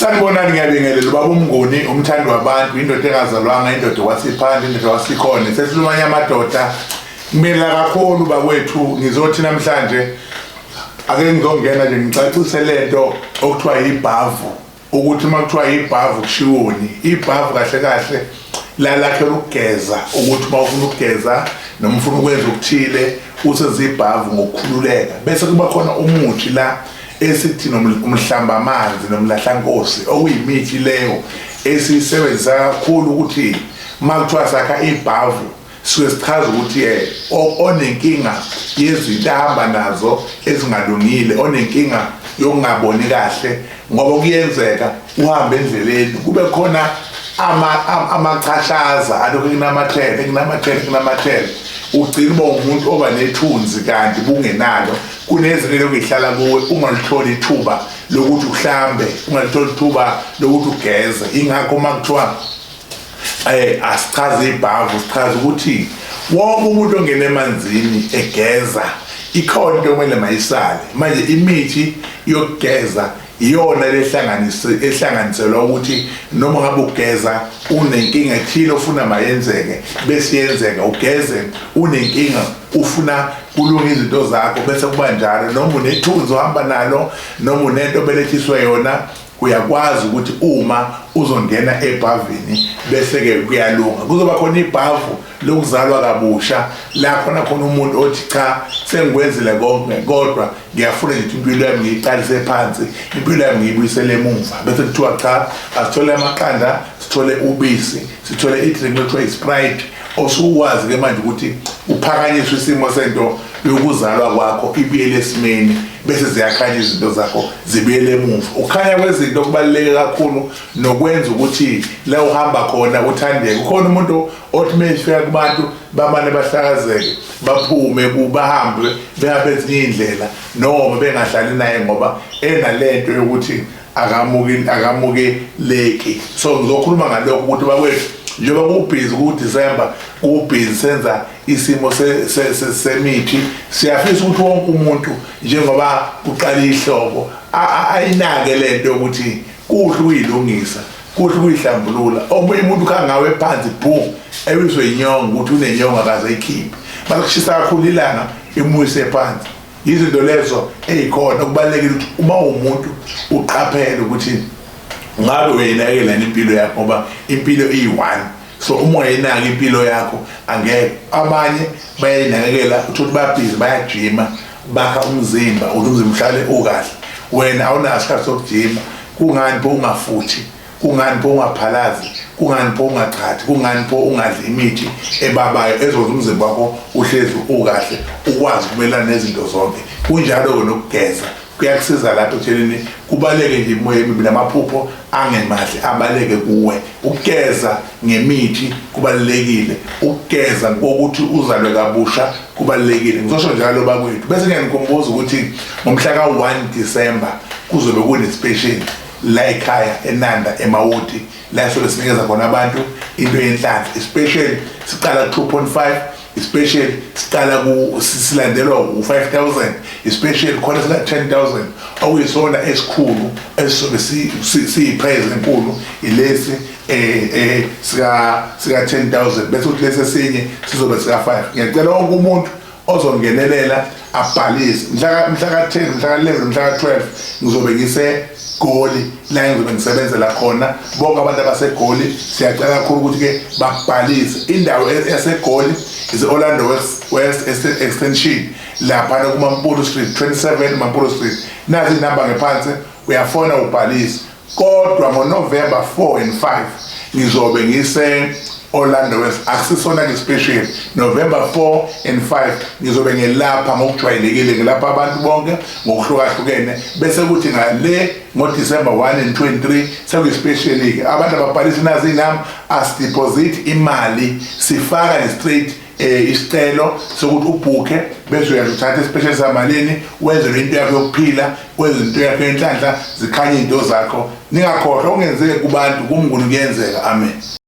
Sanibonani ngiyabingelela baba umnguni umthandi wabantu indoda engazalwanga indoda wasiphandle indoda wasikhona sesilumanya amadoda kumela kakhulu bakwethu ngizothi namhlanje ake ngizongena nje ngicacise lento okuthiwa ibhavu ukuthi makuthiwa ibhavu kushiwoni ibhavu kahle kahle lakhe ukugeza ukuthi mawufuna ukugeza noma ufuna ukwenza ukuthile usezibhavu ngokukhululeka bese kuba khona umuthi la esithi umhlamba amanzi nomlahlankosi okuyimithi leyo esisebenzisa kakhulu ukuthi makuthiwa sakha ibhavu sichaza ukuthi onenkinga yezinto ahamba nazo ezingalungile onenkinga yokungaboni kahle ngoba kuyenzeka uhambe endleleni kube khona amachashaza alokhu kunamathele ugcina uba umuntu oba nethunzi kanti bungenalo kunezinto lokuyihlala kuwe ungalitholi ithuba lokuthi uhlambe ungalitholi ithuba lokuthi ugeze ingakho makuthiwa asichaze ibhavu sichaza ukuthi wonke umuntu ongena emanzini egeza ikhona into kumele mayisale manje imithi yokugeza iyona ehlanganiselwa ukuthi noma ngabe ugeza unenkinga ethile ofuna mayenzeke bese yenzeka ugeze unenkinga ufuna kulunga izinto zakho bese kuba njalo noma unethunzi ohamba nalo noma unento obelethiswe yona uyakwazi ukuthi uma uzongena ebhavini bese ke kuyalunga kuzoba khona ibhavu lokuzalwa kabusha la khona umuntu othi cha sengikwenzile konke kodwa ngiyafuna nje impilo yami ngiyiqalise phansi impilo yami ngiyibuyisele emuva bese kuthiwa cha asithole amaqanda sithole ubisi sithole idrink ekuthiwa iSprite osukwazi ke manje ukuthi uphakanyiswe isimo sento yokuzalwa kwakho ibuyele esimeni bese ziyakhanya izinto zakho zibuyele emuva ukhanya kwezinto kubaluleke kakhulu nokwenza ukuthi la uhamba khona uthandeke ukhona umuntu othi mefika kubantu bamane bahlakazeke baphume kubahambe behambe ezinye indlela noma bengahlali naye ngoba enalento yokuthi akamukeleki so ngizokhuluma ngalokho ukuthi bakwethu njengoba kubhizi ku-December kubhizi senza isimo semithi siyafisa ukuthi wonke umuntu njengoba kuqala ihlobo ayinake lento yokuthi kuhle ukuyilungisa kuhle ukuyihlambulula omunye umuntu khangawe phansi bhu ebizwe inyongo ukuthi unenyongo akaze ayikhiphe bakushisa kakhulu ilanga imuyise phansi izinto lezo ezikhona kubalekile ukuthi uma umuntu uqaphele ukuthi ngabe uyinakela impilo yakho ngoba impilo iyi-one so uma uyinaka impilo yakho angeke abanye bayayinakekela uthi babhizi bayajima bakha umzimba ukuthi umzimba uhlale ukahle wena awunaso isikhathi sokujima kungani pho ungafuthi kungani pho ungaphalazi kungani pho ungachathi kungani pho ungadli imithi ebabayo ezokwenza umzimba wakho uhlezi ukahle ukwazi ukumelana nezinto zonke kunjalo nokugeza kuyakusiza lapho ekutsheleni kubaleke nje imoya emibi namaphupho angemahle abaleke kuwe ukugeza ngemithi kubalekile ukugeza ngokuthi uzalwe kabusha kubalekile ngizosho njalo bakwethu bese ngiyanikhumbula ukuthi ngomhla ka-1 December kuzobe kune-special la ekhaya eNanda eMawoti la sobe sinikeza khona abantu into yenhlanhla especially siqala 2.5 especially siqala silandelwa u-5,000 especially khona sika 10,000 okuyisona esikhulu esizobe siyiprize enkulu ilesi sika 10,000 bese kuthi lesi esinye sizobe sika 5 ngiyacela wonke umuntu ozongenelela abhalise mhla ka-10 mhla ka-11 mhla ka-12 ngizobe Goli la ngizobe ngisebenzela khona bonke abantu abasegoli siyacela kakhulu ukuthi ke babhalise indawo yaseGoli is Orlando West Extension lapha kuMampuru Street 27 Mampuru Street nazi inamba ngephansi uyafona ubhalise kodwa ngoNovember 4 and 5 ngizobe Orlando West akusisona nge-special November 4 and 5 ngizobe ngelapha ngokujwayelekile ngelapha abantu bonke ngokuhlukahlukene bese kuthi ngale ngo-December 1 and 23 sekuyi-special-ke abantu ababhalisi nazi inamba asideposit imali sifaka ne-straight isicelo sokuthi ubhukhe bese uyathatha isipesheli samalini wenze into yakho yokuphila wenze into yakho yenhlanhla zikhanye izinto zakho ningakhohlwa ungenzeke kubantu kumnguni kuyenzeka amen.